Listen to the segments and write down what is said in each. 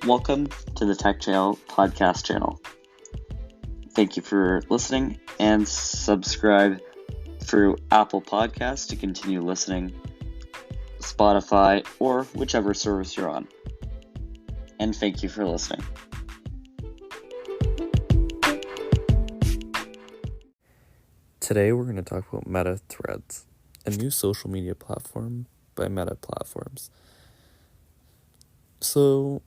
Welcome to the Tech Jail podcast channel. Thank you for listening and subscribe through Apple Podcasts to continue listening, Spotify, or whichever service you're on. And thank you for listening. Today we're going to talk about Meta Threads, a new social media platform by Meta Platforms. So,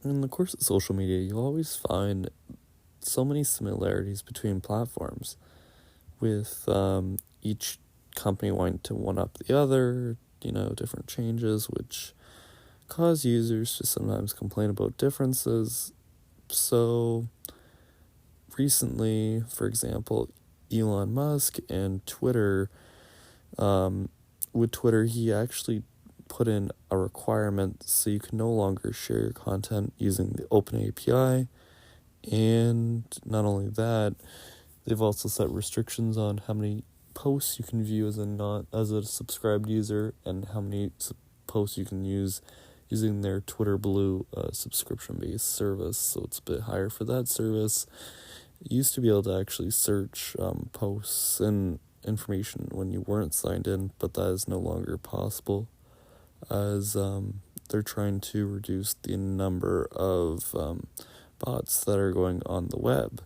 in the course of social media, you'll always find so many similarities between platforms, with each company wanting to one-up the other, different changes, which cause users to sometimes complain about differences. So, recently, for example, Elon Musk and Twitter, with Twitter, he actually put in a requirement so you can no longer share your content using the Open API. And not only that, they've also set restrictions on how many posts you can view as a subscribed user, and how many posts you can use using their Twitter Blue subscription-based service. So it's a bit higher for that service. You used to be able to actually search posts and information when you weren't signed in, but that is no longer possible, as they're trying to reduce the number of bots that are going on the web.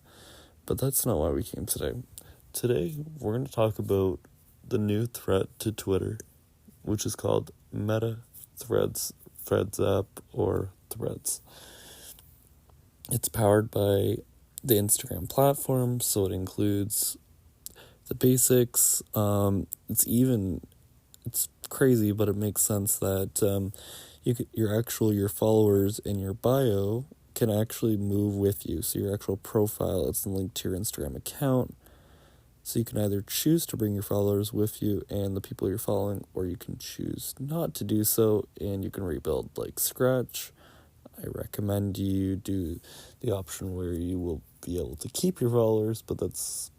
But that's not why we came today. Today, we're going to talk about the new threat to Twitter, which is called Meta Threads app, or Threads. It's powered by the Instagram platform, so it includes the basics. It's crazy, but it makes sense that your followers in your bio can actually move with you. So your actual profile is linked to your Instagram account. So you can either choose to bring your followers with you and the people you're following, or you can choose not to do so, and you can rebuild like scratch. I recommend you do the option where you will be able to keep your followers, but that's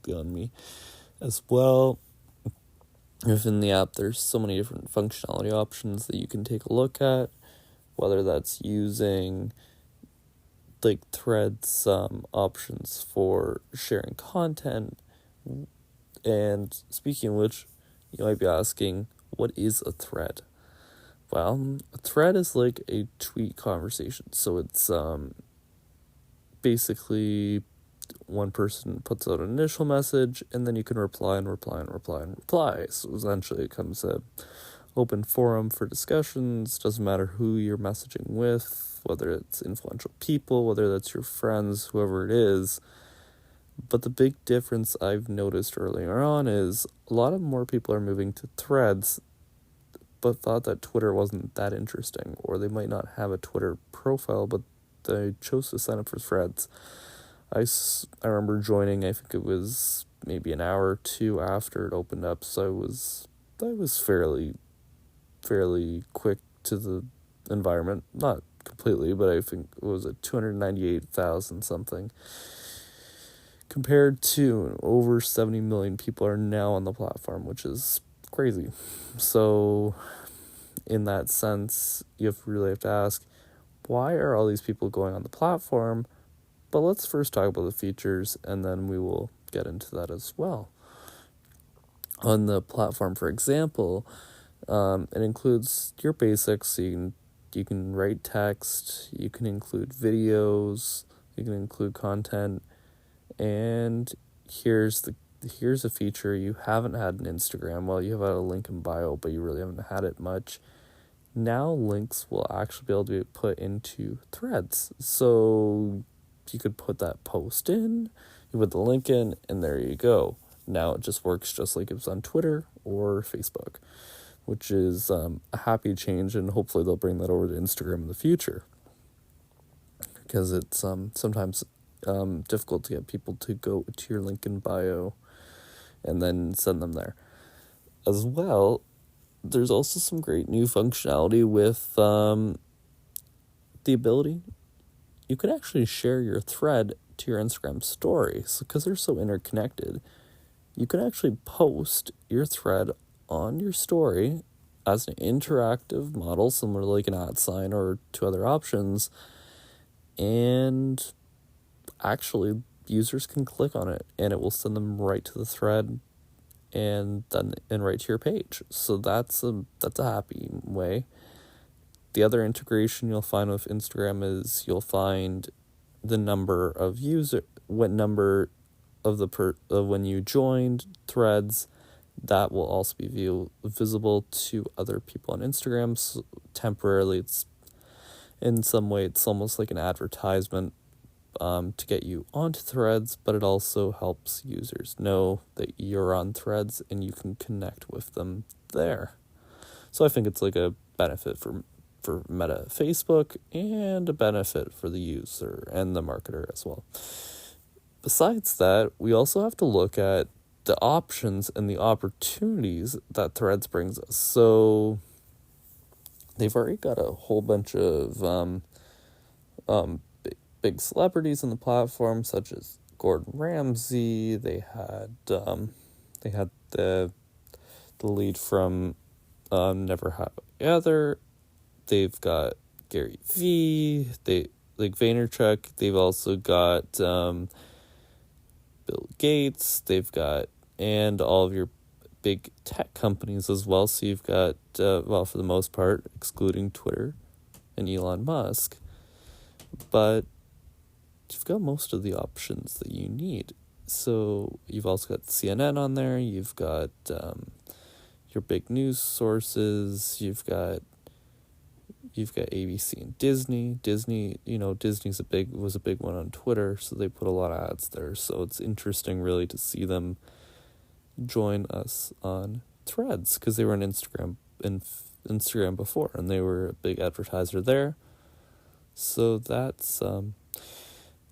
beyond me. As well, within the app, there's so many different functionality options that you can take a look at, whether that's using like Threads options for sharing content. And speaking of which, you might be asking, what is a thread? Well, a thread is like a tweet conversation. So it's basically one person puts out an initial message, and then you can reply and reply and reply and reply. So essentially it becomes a open forum for discussions. Doesn't matter who you're messaging with, whether it's influential people, whether that's your friends, whoever it is. But the big difference I've noticed earlier on is a lot of more people are moving to Threads, but thought that Twitter wasn't that interesting, or they might not have a Twitter profile, but they chose to sign up for Threads. I remember joining, I think it was maybe an hour or two after it opened up, so I was fairly quick to the environment. Not completely, but I think it was at 298,000 something. Compared to over 70 million people are now on the platform, which is crazy. So in that sense, you really have to ask, why are all these people going on the platform? But let's first talk about the features, and then we will get into that as well. On the platform, for example, it includes your basics. So you can write text, you can include videos, you can include content, and here's a feature you haven't had in Instagram. Well, you have had a link in bio, but you really haven't had it much. Now links will actually be able to be put into Threads. So you could put that post in, you put the link in, and there you go. Now it just works just like it was on Twitter or Facebook, which is a happy change, and hopefully they'll bring that over to Instagram in the future, because it's sometimes difficult to get people to go to your link in bio and then send them there. As well, there's also some great new functionality with the ability, you can actually share your thread to your Instagram story. So because they're so interconnected, you can actually post your thread on your story, as an interactive model, similar to like an ad sign or two other options, and actually users can click on it and it will send them right to the thread and right to your page. So that's a happy way. The other integration you'll find with Instagram is you'll find the number of what number of when you joined threads. That will also be visible to other people on Instagram. So temporarily, it's in some way it's almost like an advertisement to get you onto threads, but it also helps users know that you're on threads and you can connect with them there. So I think it's like a benefit for Meta Facebook and a benefit for the user and the marketer as well. Besides that, we also have to look at the options and the opportunities that Threads brings us. So they've already got a whole bunch of big celebrities on the platform, such as Gordon Ramsay. They had the lead from Never Have I Ever. They've got Gary Vee. They like Vaynerchuk. They've also got Bill Gates. They've got and all of your big tech companies as well. So you've got for the most part, excluding Twitter and Elon Musk, but you've got most of the options that you need. So you've also got CNN on there. You've got your big news sources. You've got ABC and Disney. Disney, Disney's was a big one on Twitter, so they put a lot of ads there. So it's interesting, really, to see them join us on Threads because they were on Instagram before, and they were a big advertiser there. So that's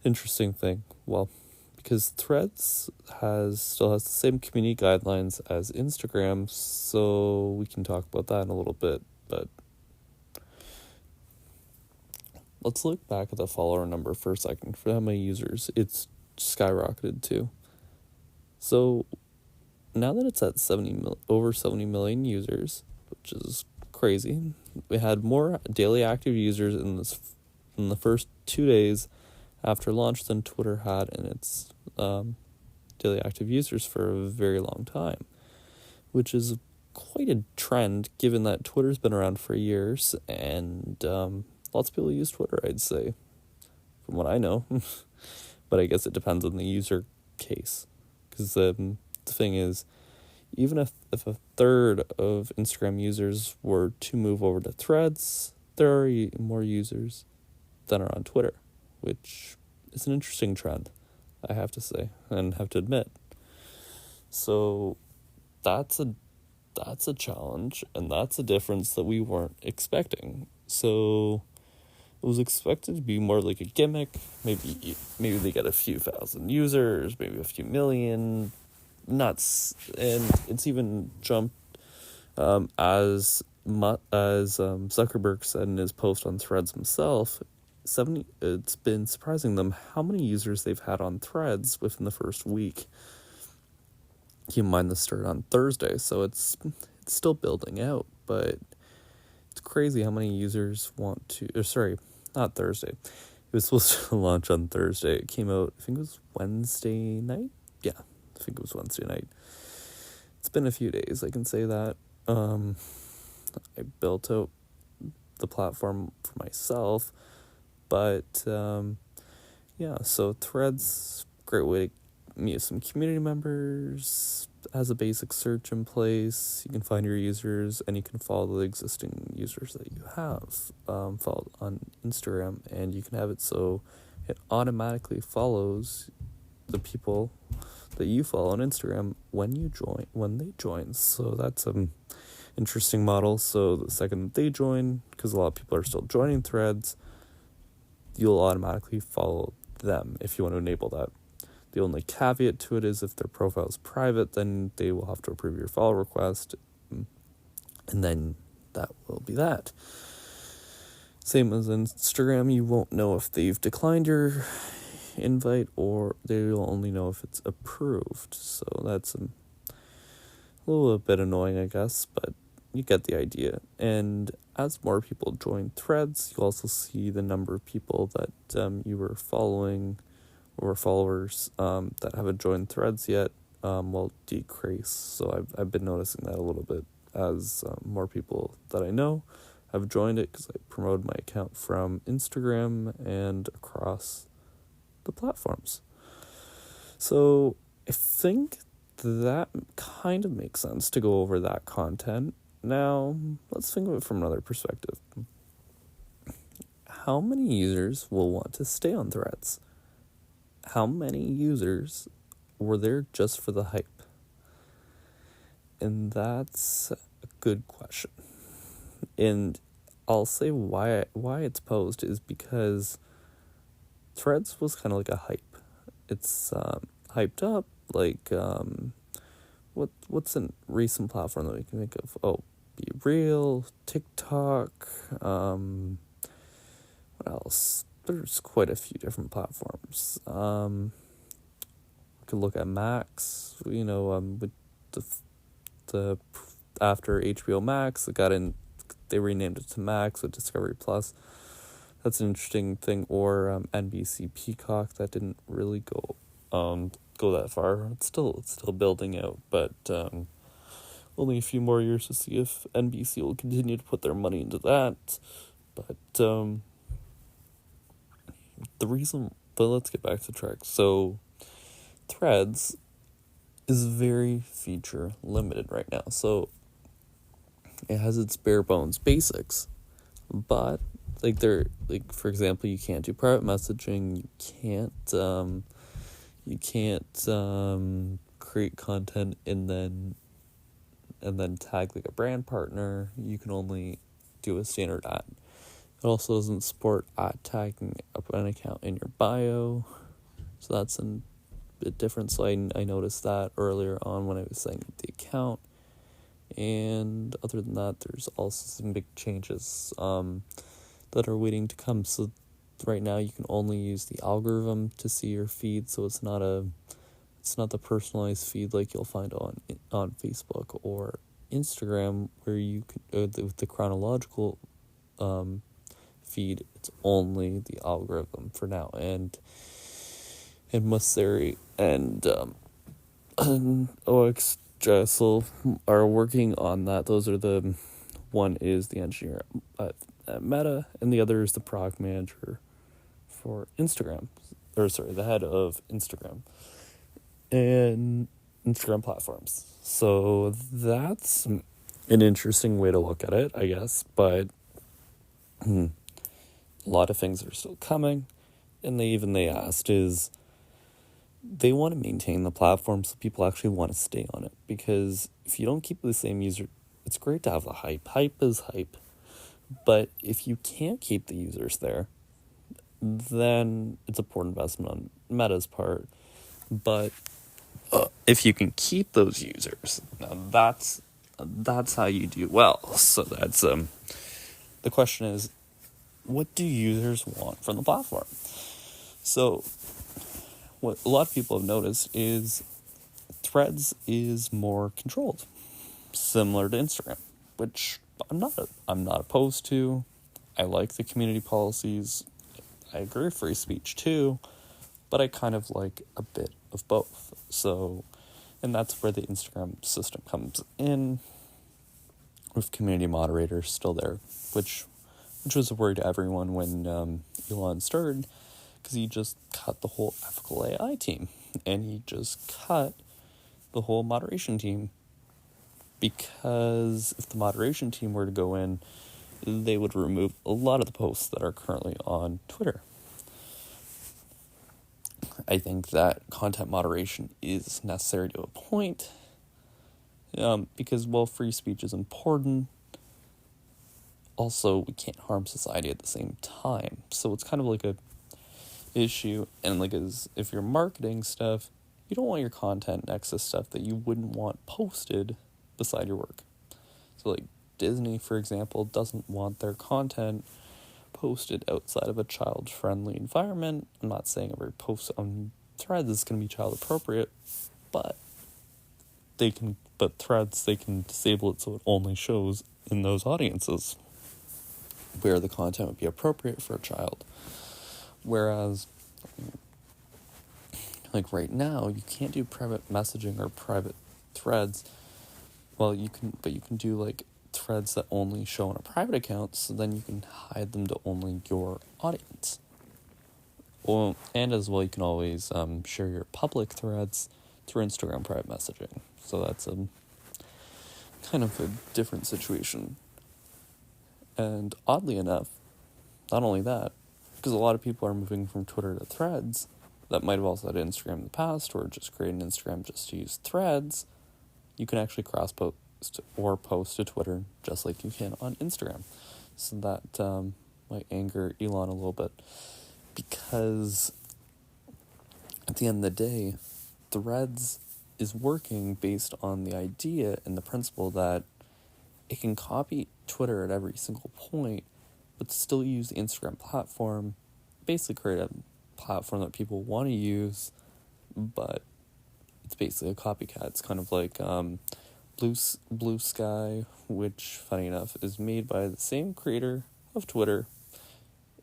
interesting thing. Well, because Threads still has the same community guidelines as Instagram, so we can talk about that in a little bit, but let's look back at the follower number for a second. For how many users it's skyrocketed to. So now that it's at over 70 million users, which is crazy, we had more daily active users in the first 2 days after launch than Twitter had in its daily active users for a very long time, which is quite a trend given that Twitter's been around for years and lots of people use Twitter, I'd say, from what I know. But I guess it depends on the user case. Because the thing is, even if a third of Instagram users were to move over to Threads, there are more users than are on Twitter, which is an interesting trend, I have to say, and have to admit. So that's a challenge, and that's a difference that we weren't expecting. So it was expected to be more like a gimmick. Maybe they get a few thousand users, maybe a few million. Nuts. And it's even jumped as Zuckerberg said in his post on Threads himself. It's been surprising them how many users they've had on Threads within the first week. Keep in mind this started on Thursday, so it's still building out, but it's crazy how many users not Thursday. It was supposed to launch on Thursday. It came out, I think it was Wednesday night? Yeah, I think it was Wednesday night. It's been a few days, I can say that. I built out the platform for myself, but so Threads, great way to meet some community members, has a basic search in place. You can find your users, and you can follow the existing users that you have followed on Instagram, and you can have it so it automatically follows the people that you follow on Instagram when they join. So that's an interesting model. So the second that they join, because a lot of people are still joining Threads, you'll automatically follow them if you want to enable that. The only caveat to it is if their profile is private, then they will have to approve your follow request, and then that will be that. Same as Instagram, you won't know if they've declined your invite, or they will only know if it's approved. So that's a little bit annoying, I guess, but you get the idea. And as more people join Threads, you also see the number of people that you were following or followers that haven't joined Threads yet will decrease. So I've been noticing that a little bit as more people that I know have joined it, because I promoted my account from Instagram and across the platforms. So I think that kind of makes sense to go over that content. Now, let's think of it from another perspective. How many users will want to stay on Threads? How many users were there just for the hype? And that's a good question. And I'll say why it's posed is because Threads was kind of like a hype. It's hyped up, like what's a recent platform that we can think of? Oh, Be Real, TikTok, what else? There's quite a few different platforms. We could look at Max, with the after HBO Max, they renamed it to Max with Discovery Plus. That's an interesting thing. Or NBC Peacock, that didn't really go that far. It's still building out, but only a few more years to see if NBC will continue to put their money into that. But let's get back to Trek. So Threads is very feature limited right now. So it has its bare bones basics, but for example, you can't do private messaging, you can't create content and then tag like a brand partner. You can only do a standard ad. It also doesn't support ad tagging up an account in your bio, so that's a bit different. So I noticed that earlier on when I was setting up the account. And other than that, there's also some big changes that are waiting to come. So right now you can only use the algorithm to see your feed, so it's not the personalized feed like you'll find on Facebook or Instagram, where you can with the chronological feed. It's only the algorithm for now, and Mosseri and OX Jessel are working on that. One is the engineer at Meta, and the other is the product manager for Instagram, the head of Instagram and Instagram platforms. So that's an interesting way to look at it, I guess, but a lot of things are still coming, and they asked is they want to maintain the platform so people actually want to stay on it, because if you don't keep the same user, it's great to have the hype. Hype is hype. But if you can't keep the users there, then it's a poor investment on Meta's part. But if you can keep those users, now that's how you do well. So that's the question is, what do users want from the platform? So what a lot of people have noticed is Threads is more controlled, similar to Instagram, which I'm not opposed to. I like the community policies. I agree with free speech too, but I kind of like a bit of both. So, and that's where the Instagram system comes in, with community moderators still there, which was a worry to everyone when Elon started, because he just cut the whole ethical AI team, and he just cut the whole moderation team, because if the moderation team were to go in, they would remove a lot of the posts that are currently on Twitter. I think that content moderation is necessary to a point, because while free speech is important, also we can't harm society at the same time. So it's kind of like a issue, and if you're marketing stuff, you don't want your content next to stuff that you wouldn't want posted beside your work. So Disney, for example, doesn't want their content posted outside of a child-friendly environment. I'm not saying every post on Threads is going to be child appropriate, but Threads, they can disable it so it only shows in those audiences where the content would be appropriate for a child. Whereas, like right now, you can't do private messaging or private threads. Well, you can do like threads that only show on a private account, so then you can hide them to only your audience. Well, and as well, you can always share your public threads through Instagram private messaging. So that's a kind of a different situation. And oddly enough, not only that, because a lot of people are moving from Twitter to Threads that might have also had Instagram in the past, or just create an Instagram just to use Threads, you can actually cross-post or post to Twitter just like you can on Instagram. So that might anger Elon a little bit, because at the end of the day, Threads is working based on the idea and the principle that it can copy Twitter at every single point, but still use the Instagram platform, basically create a platform that people want to use, but it's basically a copycat. It's kind of like Blue Sky, which, funny enough, is made by the same creator of Twitter,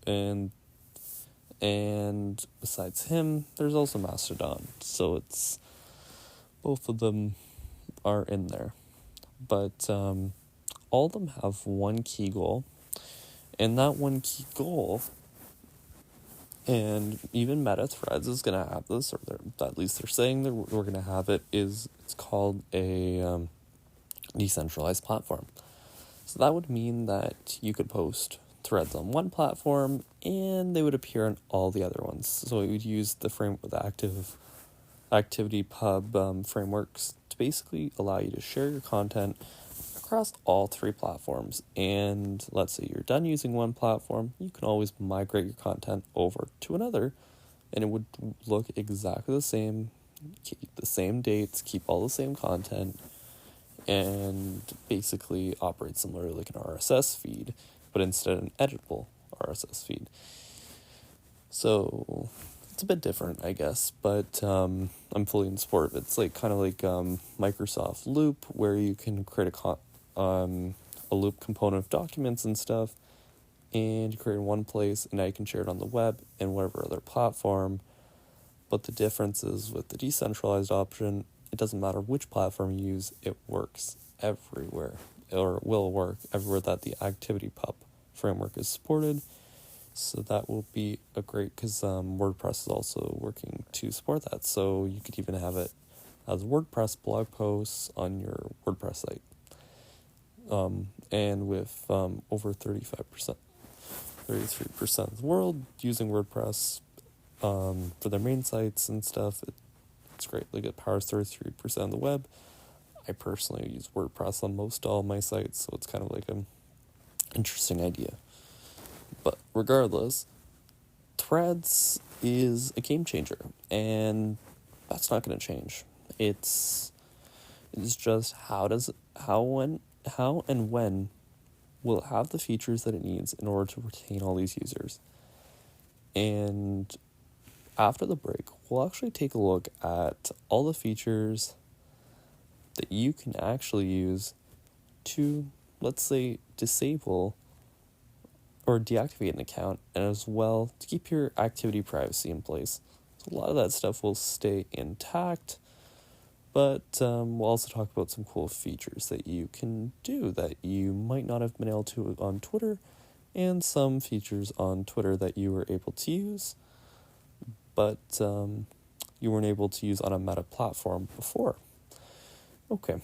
and besides him, there's also Mastodon. So it's both of them are in there, but all of them have one key goal, and that one key goal, and even Meta Threads is going to have this, or at least they're saying that we're going to have it, it's called a decentralized platform. So that would mean that you could post threads on one platform and they would appear on all the other ones. So it would use the ActivityPub frameworks to basically allow you to share your content across all three platforms. And let's say you're done using one platform, you can always migrate your content over to another, and it would look exactly the same, keep the same dates, keep all the same content, and basically operate similarly like an RSS feed, but instead an editable RSS feed. So it's a bit different, I guess, but I'm fully in support. It's like kind of like Microsoft Loop, where you can create a Loop component of documents and stuff, and you create in one place, and now you can share it on the web and whatever other platform. But the difference is with the decentralized option, it doesn't matter which platform you use, it works everywhere, or will work everywhere that the ActivityPub framework is supported. So that will be a great, because WordPress is also working to support that. So you could even have it as WordPress blog posts on your WordPress site. And with over 33% of the world using WordPress for their main sites and stuff, it's great. Like, it powers 33% of the web. I personally use WordPress on most all my sites, so it's kind of like an interesting idea. But regardless, Threads is a game changer, and that's not going to change. It's just how and when will it have the features that it needs in order to retain all these users. And after the break, we'll actually take a look at all the features that you can actually use to, let's say, disable or deactivate an account, and as well to keep your activity privacy in place. So a lot of that stuff will stay intact, but we'll also talk about some cool features that you can do that you might not have been able to on Twitter, and some features on Twitter that you were able to use, but you weren't able to use on a Meta platform before. Okay,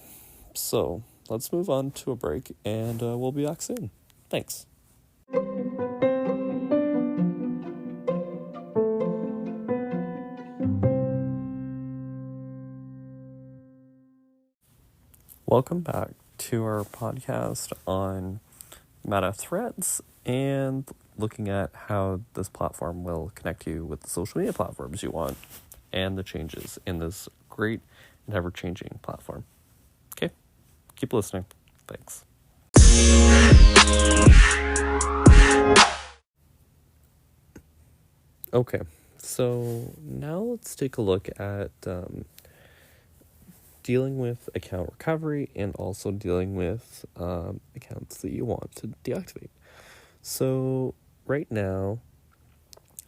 so let's move on to a break, and we'll be back soon. Thanks. Welcome back to our podcast on Meta Threads and looking at how this platform will connect you with the social media platforms you want and the changes in this great and ever-changing platform. Okay, keep listening. Thanks. Okay, so now let's take a look at dealing with account recovery and also dealing with accounts that you want to deactivate. So right now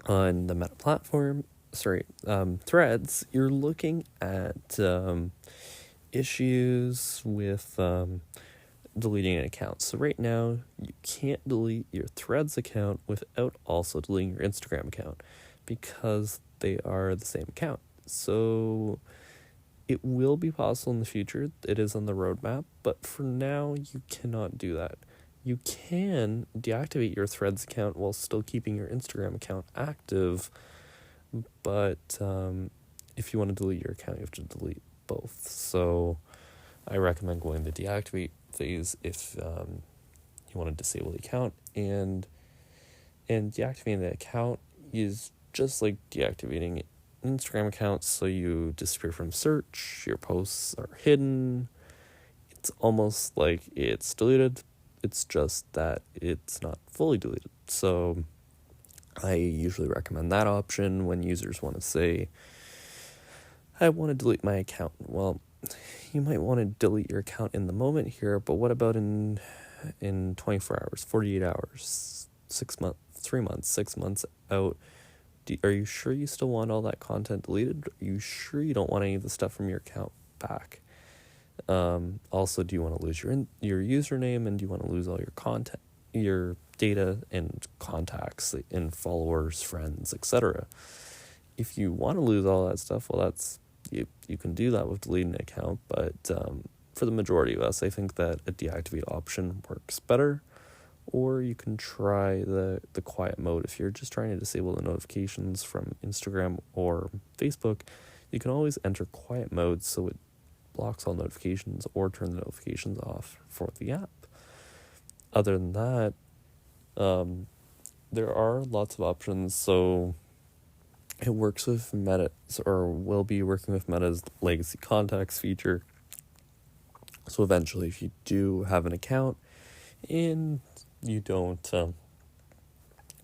on the Meta platform, Threads, you're looking at issues with deleting an account. So right now, you can't delete your Threads account without also deleting your Instagram account because they are the same account. So it will be possible in the future. It is on the roadmap, but for now, you cannot do that. You can deactivate your Threads account while still keeping your Instagram account active, but if you want to delete your account, you have to delete both. So I recommend going the deactivate phase if you want to disable the account, and deactivating the account is just like deactivating an Instagram account. So you disappear from search, your posts are hidden. It's almost like it's deleted. It's just that it's not fully deleted. So I usually recommend that option when users want to say, I want to delete my account. Well, you might want to delete your account in the moment here, but what about in 24 hours, 48 hours, 6 months, 3 months, 6 months out? Are you sure you still want all that content deleted? Are you sure you don't want any of the stuff from your account back? Also, do you want to lose your username, and do you want to lose all your content, your data and contacts and followers, friends, etc.? If you want to lose all that stuff, well, that's you can do that with deleting an account, but for the majority of us, I think that a deactivate option works better. Or you can try the quiet mode. If you're just trying to disable the notifications from Instagram or Facebook, you can always enter quiet mode so it blocks all notifications, or turn the notifications off for the app. Other than that, there are lots of options. So it works with Meta, or will be working with Meta's legacy contacts feature. So eventually, if you do have an account and you don't,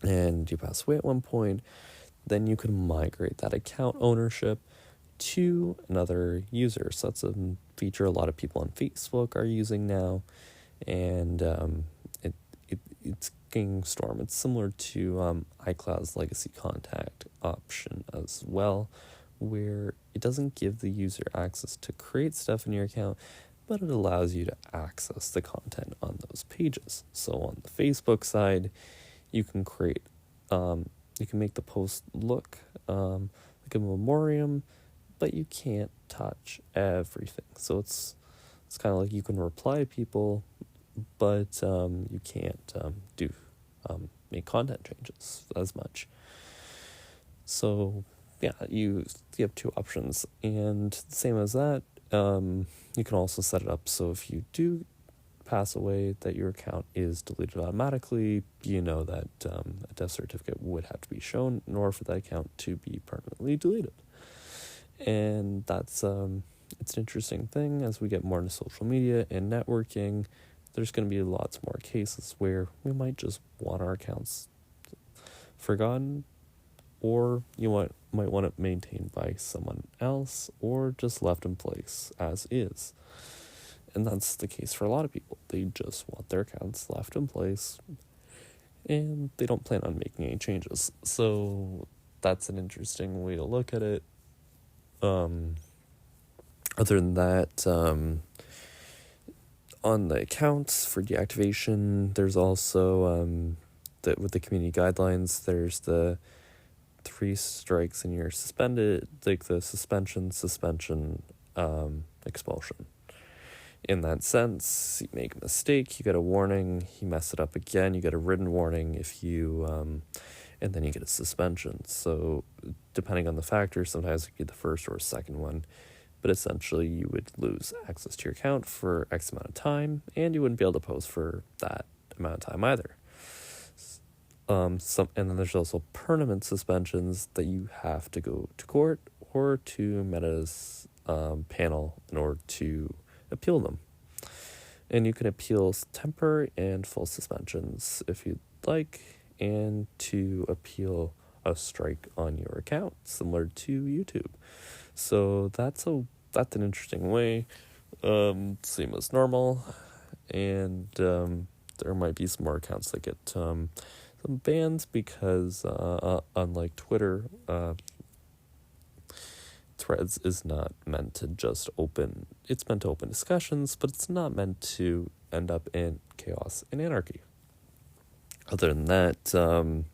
and you pass away at one point, then you can migrate that account ownership to another user. So that's a feature a lot of people on Facebook are using now, and it's gaining storm. It's similar to iCloud's legacy contact option as well, where it doesn't give the user access to create stuff in your account, but it allows you to access the content on those pages. So on the Facebook side, you can create, you can make the post look like a memoriam, but you can't touch everything. So it's kind of like you can reply to people, but you can't make content changes as much. So yeah, you have two options, and same as that, you can also set it up so if you do pass away, that your account is deleted automatically. You know that a death certificate would have to be shown in order for that account to be permanently deleted. And that's it's an interesting thing. As we get more into social media and networking, there's going to be lots more cases where we might just want our accounts forgotten, or you might want it maintained by someone else, or just left in place as is. And that's the case for a lot of people. They just want their accounts left in place, and they don't plan on making any changes. So that's an interesting way to look at it. Other than that, on the accounts for deactivation, there's also with the community guidelines, there's the 3 strikes and you're suspended, like the suspension, expulsion. In that sense, you make a mistake, you get a warning. You mess it up again, you get a written warning. If you and then you get a suspension. So depending on the factor, sometimes it could be the first or second one, but essentially you would lose access to your account for X amount of time, and you wouldn't be able to post for that amount of time either. And then there's also permanent suspensions that you have to go to court or to Meta's panel in order to appeal them. And you can appeal temporary and full suspensions if you'd like, and to appeal a strike on your account, similar to YouTube. So that's a that's an interesting way. Same as normal. And there might be some more accounts that get some bans because unlike Twitter, Threads is not meant to just open. It's meant to open discussions, but it's not meant to end up in chaos and anarchy. Other than that, on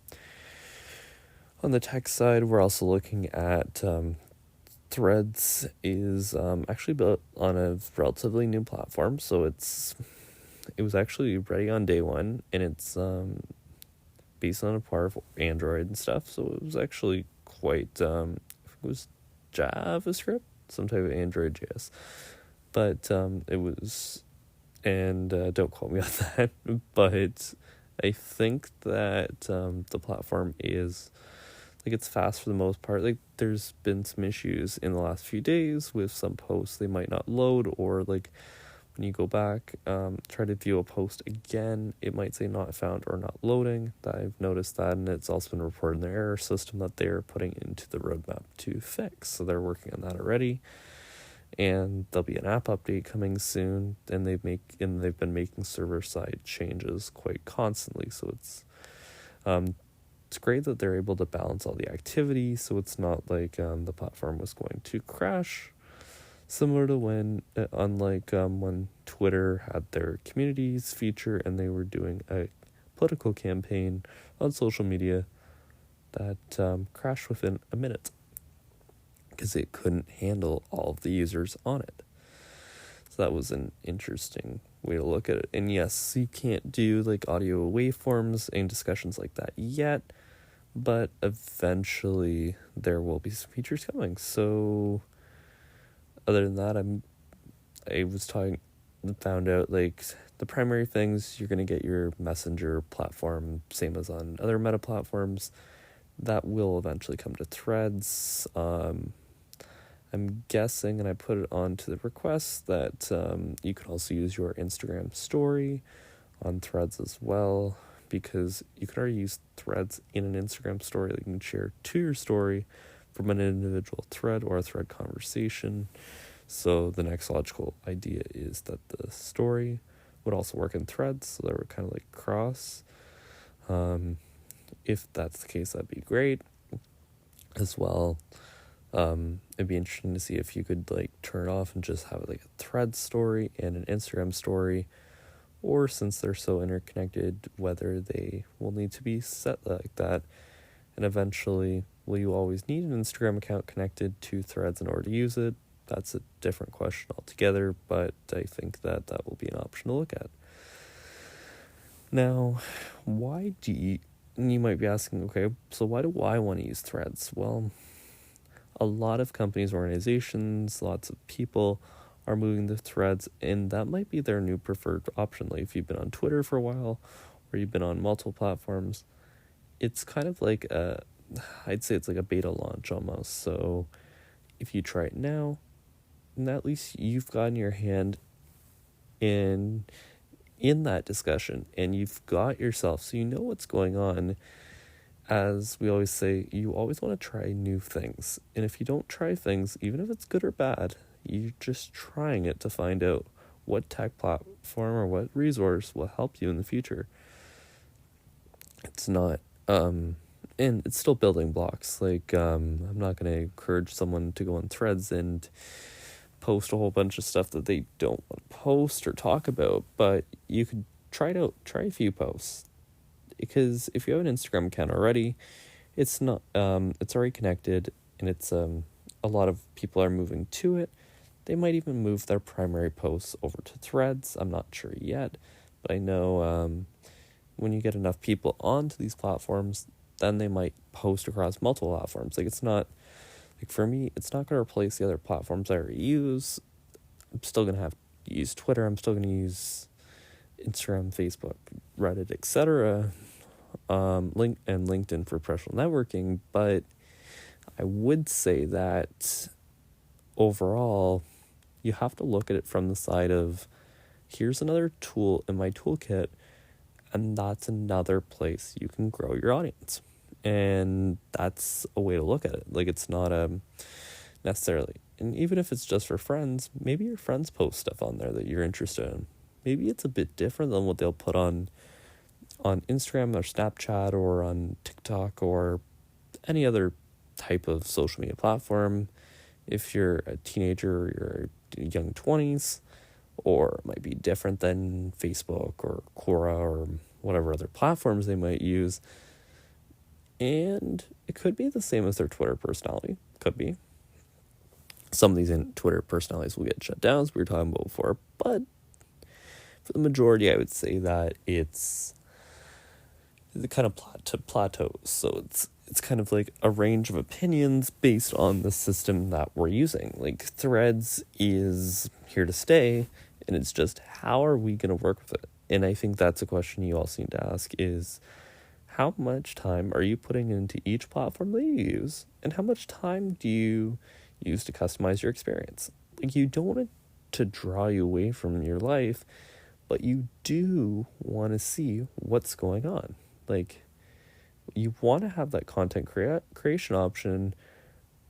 the tech side, we're also looking at Threads is actually built on a relatively new platform, so it was actually ready on day one, and it's based on a part of Android and stuff, so it was actually quite, it was JavaScript, some type of Android JS, but it was, and don't quote me on that, but I think that the platform is, like, it's fast for the most part. Like, there's been some issues in the last few days with some posts, they might not load, or like when you go back, try to view a post again, it might say not found or not loading. I've noticed that, and it's also been reported in their error system that they're putting into the roadmap to fix. So they're working on that already, and there'll be an app update coming soon. And they've been making server side changes quite constantly. So it's great that they're able to balance all the activity, so it's not like the platform was going to crash. Similar to when Twitter had their communities feature and they were doing a political campaign on social media that crashed within a minute because it couldn't handle all of the users on it. So that was an interesting way to look at it. And yes, you can't do like audio waveforms and discussions like that yet, but eventually there will be some features coming. So other than that, found out like the primary things, you're going to get your Messenger platform, same as on other Meta platforms. That will eventually come to Threads. I'm guessing, and I put it onto the request, that you can also use your Instagram story on Threads as well, because you can already use Threads in an Instagram story that you can share to your story from an individual thread or a thread conversation. So the next logical idea is that the story would also work in Threads, so they were kind of like cross. If that's the case, that'd be great as well. It'd be interesting to see if you could like turn it off and just have like a Thread story and an Instagram story, or since they're so interconnected, whether they will need to be set like that. And eventually, will you always need an Instagram account connected to Threads in order to use it? That's a different question altogether, but I think that will be an option to look at. Now, you might be asking, okay, so why do I want to use Threads? Well, a lot of companies, organizations, lots of people are moving to Threads, and that might be their new preferred option. Like if you've been on Twitter for a while, or you've been on multiple platforms, it's kind of like I'd say it's like a beta launch almost. So if you try it now, then at least you've gotten your hand in that discussion, and you've got yourself, so you know what's going on. As we always say, you always want to try new things. And if you don't try things, even if it's good or bad, you're just trying it to find out what tech platform or what resource will help you in the future. It's not, and it's still building blocks. Like, I'm not going to encourage someone to go on Threads and post a whole bunch of stuff that they don't want to post or talk about, but you could try it out, try a few posts. Because if you have an Instagram account already, it's not, it's already connected, and it's, a lot of people are moving to it. They might even move their primary posts over to Threads. I'm not sure yet, but I know, when you get enough people onto these platforms, then they might post across multiple platforms. Like, it's not, like for me, it's not going to replace the other platforms I already use. I'm still going to have to use Twitter. I'm still going to use Instagram, Facebook, Reddit, etc., LinkedIn for professional networking. But I would say that overall, you have to look at it from the side of, here's another tool in my toolkit, and that's another place you can grow your audience. And that's a way to look at it. Like, it's not necessarily. And even if it's just for friends, maybe your friends post stuff on there that you're interested in. Maybe it's a bit different than what they'll put on Instagram or Snapchat or on TikTok or any other type of social media platform. If you're a teenager or you're young 20s, or it might be different than Facebook or Quora or whatever other platforms they might use. And it could be the same as their Twitter personality. Could be. Some of these Twitter personalities will get shut down, as we were talking about before. But for the majority, I would say that it's kind of plateaus. So it's kind of like a range of opinions based on the system that we're using. Like Threads is here to stay, and it's just how are we going to work with it? And I think that's a question you all seem to ask is, how much time are you putting into each platform that you use, and how much time do you use to customize your experience? Like, you don't want it to draw you away from your life, but you do want to see what's going on. Like, you want to have that content creation option,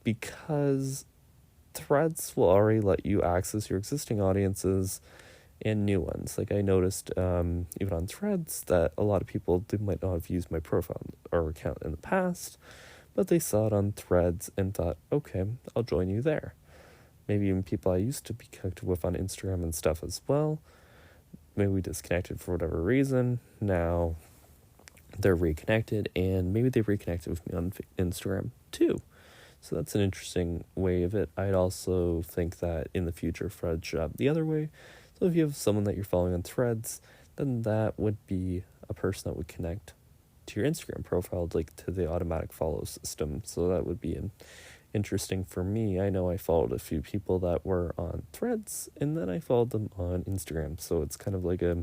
because Threads will already let you access your existing audiences and new ones. Like, I noticed even on Threads that a lot of people, they might not have used my profile or account in the past, but they saw it on Threads and thought, okay, I'll join you there. Maybe even people I used to be connected with on Instagram and stuff as well. Maybe we disconnected for whatever reason. Now they're reconnected, and maybe they reconnected with me on Instagram too. So that's an interesting way of it. I'd also think that in the future, Threads should have the other way. So if you have someone that you're following on Threads, then that would be a person that would connect to your Instagram profile, like to the automatic follow system. So that would be interesting for me. I know I followed a few people that were on Threads, and then I followed them on Instagram. So it's kind of like a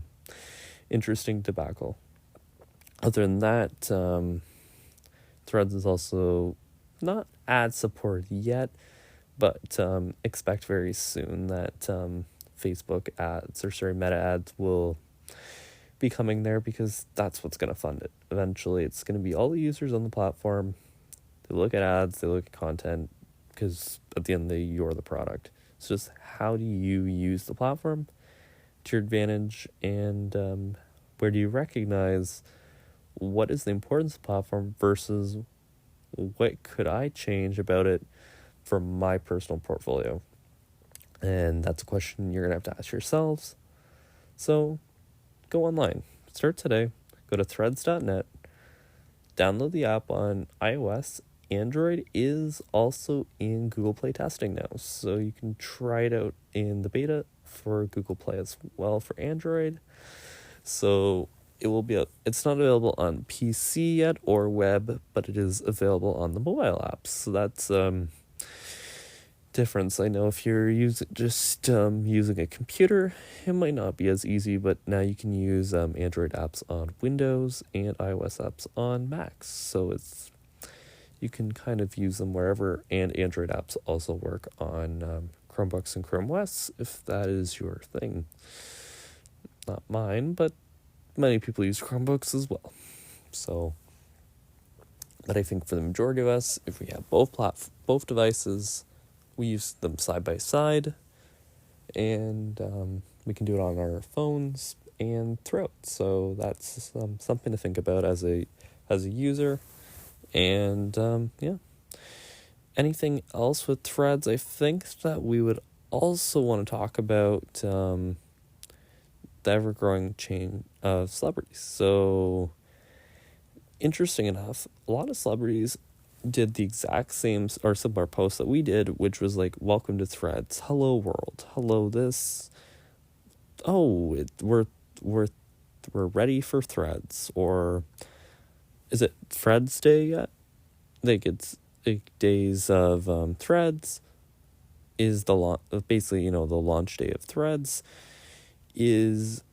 interesting debacle. Other than that, Threads is also not ad support yet, but expect very soon that Facebook ads, Meta ads will be coming there, because that's what's going to fund it. Eventually, it's going to be all the users on the platform. They look at ads, they look at content, because at the end of the day, you're the product. It's just, how do you use the platform to your advantage, and where do you recognize what is the importance of the platform versus what could I change about it for my personal portfolio? And that's a question you're going to have to ask yourselves. So go online. Start today. Go to threads.net. Download the app on iOS. Android is also in Google Play testing now, so you can try it out in the beta for Google Play as well for Android. So it will be it's not available on PC yet or web, but it is available on the mobile apps. So that's difference. I know if you're using a computer, it might not be as easy, but now you can use Android apps on Windows and iOS apps on Macs. So you can kind of use them wherever, and Android apps also work on Chromebooks and Chrome OS if that is your thing. Not mine, but many people use Chromebooks as well. So, but I think for the majority of us, if we have both devices, we use them side by side, and we can do it on our phones and throughout. So that's something to think about as a user. And yeah. Anything else with Threads? I think that we would also want to talk about the ever-growing chain of celebrities. So, interesting enough, a lot of celebrities did the exact same or similar post that we did, which was like, welcome to Threads, hello world, hello this, we're ready for Threads, or is it Threads Day yet? Like, it's days of Threads is the basically, the launch day of Threads is,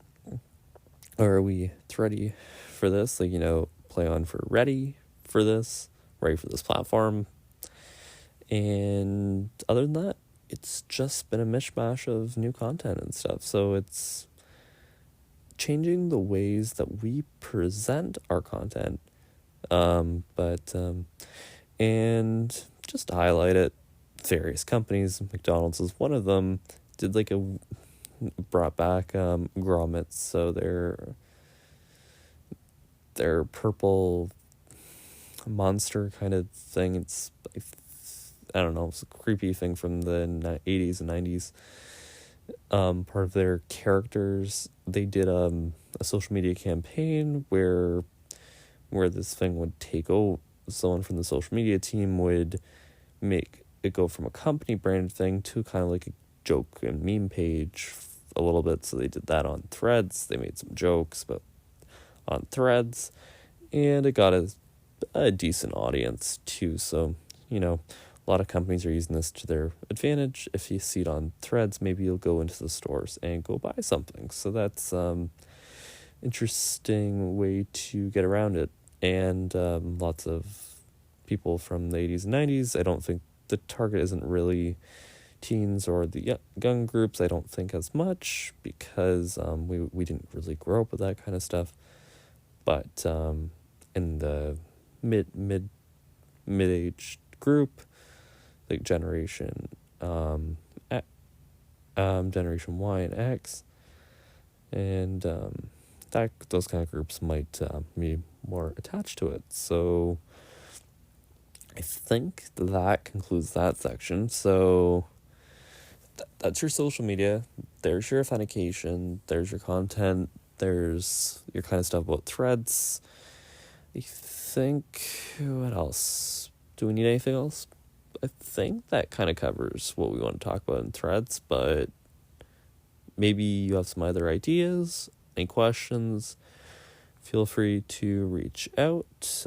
or are we ready for this? Like, play on for ready for this platform. And other than that, it's just been a mishmash of new content and stuff. So it's changing the ways that we present our content. And just to highlight it, various companies. McDonald's was one of them. Did like brought back grommets, so their purple monster kind of thing. It's I don't know, it's a creepy thing from the 80s and 90s. Part of their characters, they did a social media campaign where this thing would take over. Someone from the social media team would make it go from a company branded thing to kind of like a joke and meme page a little bit. So they did that on Threads. They made some jokes but on Threads, and it got a decent audience too. So, a lot of companies are using this to their advantage. If you see it on Threads, maybe you'll go into the stores and go buy something. So that's interesting way to get around it. And lots of people from the 80s and 90s. I don't think the target isn't really teens or the young groups. I don't think as much because we didn't really grow up with that kind of stuff. But in the mid-aged group, like Generation Generation Y and X, and those kind of groups might be more attached to it. So I think that concludes that section. So that's your social media. There's your authentication. There's your content. There's your kind of stuff about Threads. I think, what else? Do we need anything else? I think that kind of covers what we want to talk about in Threads, but maybe you have some other ideas, any questions, feel free to reach out,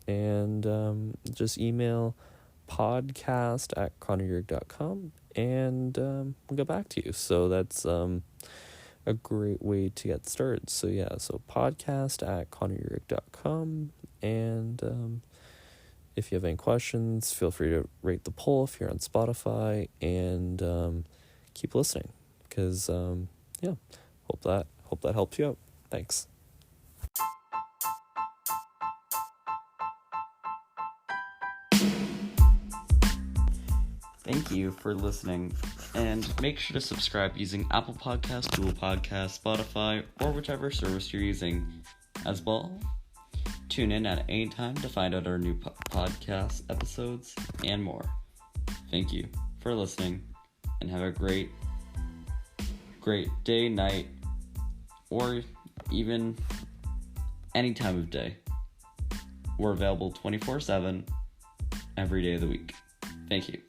and just email podcast@connoryurg.com, and we'll get back to you. So that's a great way to get started. So podcast@connoryurg.com, and if you have any questions, feel free to rate the poll if you're on Spotify, and keep listening, because hope that helps you out. Thanks. Thank you for listening, and make sure to subscribe using Apple Podcasts, Google Podcasts, Spotify, or whichever service you're using. As well, tune in at any time to find out our new podcast episodes and more. Thank you for listening, and have a great day, night, or even any time of day. We're available 24/7 every day of the week. Thank you.